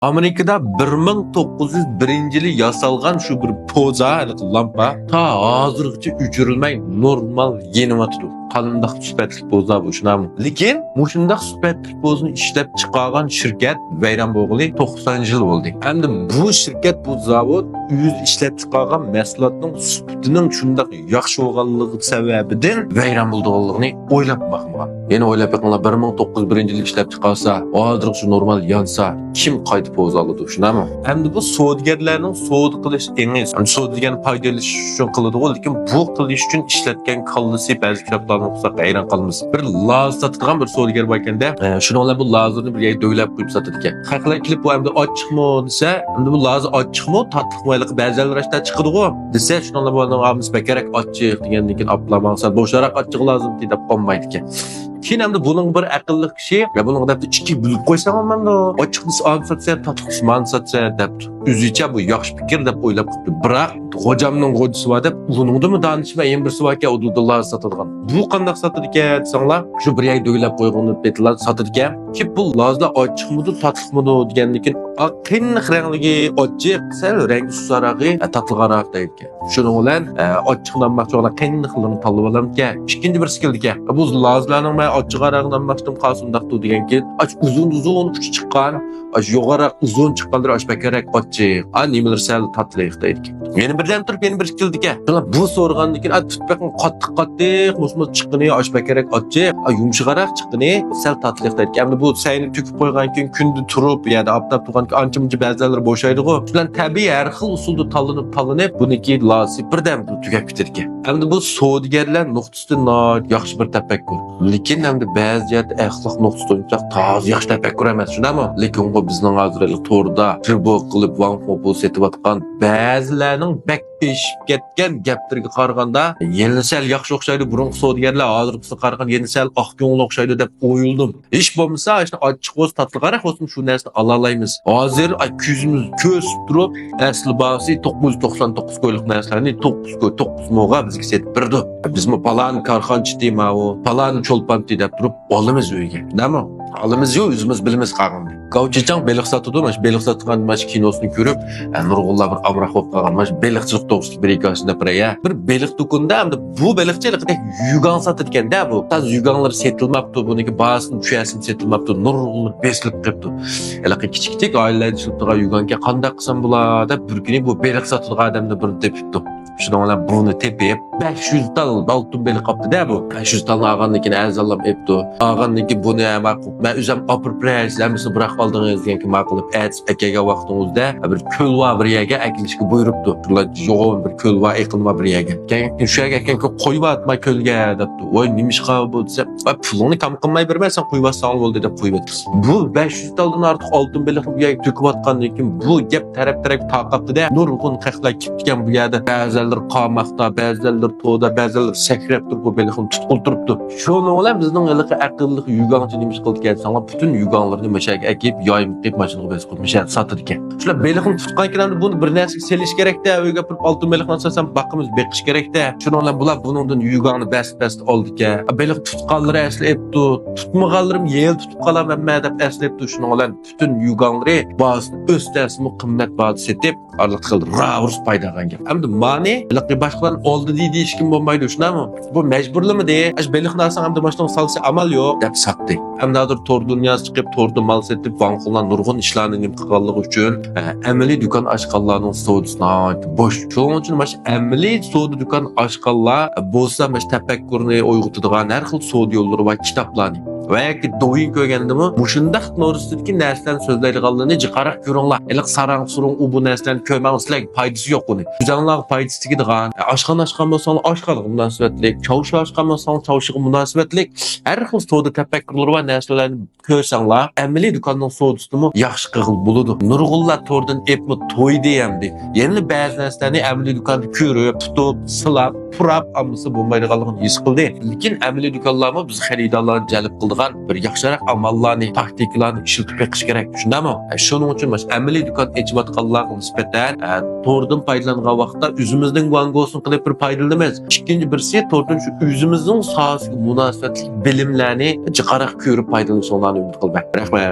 Amerikada 1901-yili yasalgan şu bir poza lampa ta hozirgacha o'chirilmay normal yenyapti. Qanday sifatli poza bu shunami? Lekin mushundaq sifatli pozani ishlab chiqargan shirkat vayron bo'lg'ili 90-yil bo'ldi. Endi bu shirkat bu zavod o'z ishlab chiqargan mahsulotning sifatining shundaq yaxshi bo'lganligi sababidan vayron bo'lganligini o'ylab baxmagan. Yeni o'ylab bakinglar 1901-yil ishlab chiqarsa, hozir shu normal yansa kim qaytib poza oladi shunami? Endi bu savdogarlarning savdo qilish emas. Savdo degan foydalanish uchun qiladi, lekin bu qilish uchun ishlatgan kallasi ba'zi kitoblarni o'qisak hayron qolamiz. Bir laz sotadigan bir savdogar bor ekanda, shuni bilan bu lazerni bir yerga do'ylab qo'yib sotadi ekan. Haqlar kelib bu endi ochiqmi desa, endi bu lazer ochiqmi, tatliqmaylik ba'zilar rashta chiqadi-ku. Desa, shuni bilan bu amiz bakarak ochiq degandan keyin oplamasa, bo'sharoq ochiq lozim deb qolmaydi ekan. Keyin hamda buning bir aqlli kishi va buning deb ikki bo'lib qo'ysam mana ochiqni ansatsa, tatliqni ansatsa deb o'zicha bu yaxshi fikr deb o'ylab qopti. Biroq hojamning hojisi va deb buningdimi danishma ham birsi va ekan udullar sotadigan. Bu qanday sotadi ekan desanglar, shu bir yerga do'ylab qo'ygan betlar sotadi ekan. Ki bu lazda ochiqmidi, tatliqmidi degandan keyin qinq rangligi ochiq, sal rangi susarog'i tatliqaroq deydi ekan. Shuning bilan ochiqdan maqsadlar qinqlarni tanlab olamiz ekan. Ikkinchi bir skill ekan. Bu lazlarning ochiqarog'idan maqsadim qasundaqdi degan keyin uzun uchi chiqqan, yo'g'aroq uzun chiqqanlar bakarak ochiq. Nimalar sal tatliq deydi ekan. Yana birdan turib yana bir skill ekan. Bu so'rgandan keyin tutbaqning qattiq musmus chiqqani bakarak ochiq, yumshoqroq chiqqani sal tatliq deydi ekan. Bu sayni to'kib qo'ygan keyin kunda turib yoki aptab turgan ancha-muncha ba'zilar bo'shaydi-ku. Shular tabiiy har xil usulda tanlanib buniki lasi birdan tugab ketar ekan. Endi bu savdogarlar nuqtasidan yaxshi bir tafakkur. Lekin endi ba'zi yerda axloq nuqtasidan to'g'ri yaxshi tafakkur emas, shundami? Lekin bu bizning hozirlik to'g'rida turbo qilib vanxo'po setayotgan ba'zilarning bak peshib ketgan gaplarga qaraganda yenisal yaxshi o'xshaydi, burun savdogarlar hozirgisi qaragan yenisal oq ko'ngil o'xshaydi deb o'yildim. Hech bo'lmasa, ishni ochiq o'z tatliqaroq bo'lsin shu narsani ola olamiz. Hozir ko'zimiz ko'z turib, asli bahsi 999 ko'ylik narsalarni 9 mo'ga bizga setib berdi. Bizmi palan karxonchi deymi, palan cho'lpanti deb turib olamiz uyga. Nima? Alimiz yo'q, o'zimiz bilamiz qag'indi. Gavchichang beliq sotadi, mana beliq sotgan mana kinosini ko'rib, nurg'unlar bir amroq bo'lib qolgan. Mana beliqchilik to'g'risida bir hikoyasini gapiraya. Bir beliq do'konda hamda bu beliqchilikda yugan sotadigan-da bu. Taz yuganlar setilmabdi, buniki bahasini tushasini setilmabdi, nurg'unlar besilib qolibdi. Elaqa kichik oilalar ishilib turgan yuganga qanday qilsam bo'ladi deb bir kuni bu beliq sotadigan odamni bir tepibdi. Shundan bilan buni tepib 500 tal oltin beliq qopdi-da bu. 500 tal olgandan keyin azallam epdi. Olgandan keyin buni ma'qul. Men o'zim upper price lamisi biroq oldingiz degan ki ma'qul akaga vaqtingizda bir ko'lva bir yerga akilishga buyuribdi. Ular yo'g'on bir ko'lva eqilma bir yerga. Keyin shu yerga aka qo'yib atma ko'lga debdi. Voy nimishqa bo'lsa, pulni kam qilmay bermaysan qo'yvasan bo'ldi deb qo'yib atdi. Bu 500 taldan ortiq oltin beliqni bu yerga to'kib atgandan keyin bu gap taraf taqabdi-da. Nurg'un qaqlar ketgan bu yerda ba'zilar qamoqda, ba'zilar to'da, ba'zilar sakrab turib bu beliqni tutqul turibdi. Shuni bilan bizning iliq aqlli yuganchi nimish qilib ketsanlar bütün yuganlarni mashaga akib yoyib qilib mashinaga bes qilib mashaga sotadi ekan. Shular beliqni tutgan keyin buni bir narsaga selish kerak-da, uyga bir oltin beliqni olsam baqimiz beqish kerak-da. Shuni bilan bular buningdan yuganni bast oldi ekan. Beliq tutqanlari aslabdi, tutmaganlarim yel tutib qolaman hamma deb aslabdi. Shuni bilan bütün yuganlari ba'zi o'stasimi qimmat ba'zi setib arliq qildi. Ravurs paydagan gap. Endi mani beliqni boshqalardan oldi deydi hech kim bo'lmaydi, shunami? Bu majburlimidi? Beliqni olsang hamda boshdan salsa amal yo'q deb sotdi. Hamda tor dünyası chiqib torda mal setib banqlar nurg'un ishlarni qilganligi uchun amaliy do'kon ochganlarning savdosini bo'sh. Shuning uchun mana amaliy savdo do'kon ochganlar bo'lsa mana tafakkurni uyg'otadigan har xil savdo yo'llari va kitoblarni va yoki do'yin ko'rgandimi mushundaq to'g'risidagi narsalarni so'zlaydiganlarni jiqaraq ko'ringlar. Iliq sarang surung u bu narsalarni ko'rmangsizlar, foydasi yo'q buni. O'zinglar foydasi tegadigan, oshxona bo'lsang oshxonaga munosabatlik, chavshi bo'lsang chavshiga munosabatlik har xil savdo tafakkurlari va narsalarni ko'rsanglar, amaliy do'konning savdosini yaxshi qilib bo'ladi. Nurg'unlar to'rdan epmi to'ydi hamdi. Yana ba'zi narsalarni amaliy do'konda ko'rib, tutib, silab, purab amisi bo'lmaydiganligini his qildi. Lekin amaliy do'konlarmi biz xaridorlarni jalb qildigan bir yaxshiroq amallarni, taktikalarni ishlatib beqish kerak. Shundami? Shuning uchun mana amaliy do'kon ochayotganlarga nisbatan to'rdan foydalangan vaqtda o'zimizning vangosini qilib bir foydalanamiz. Ikkinchi birisi to'rdan shu o'zimizning sohasiga munosabatli bilimlarni jiqaraq ko'rib foydalanishni umid qilmoqda. Rahmat.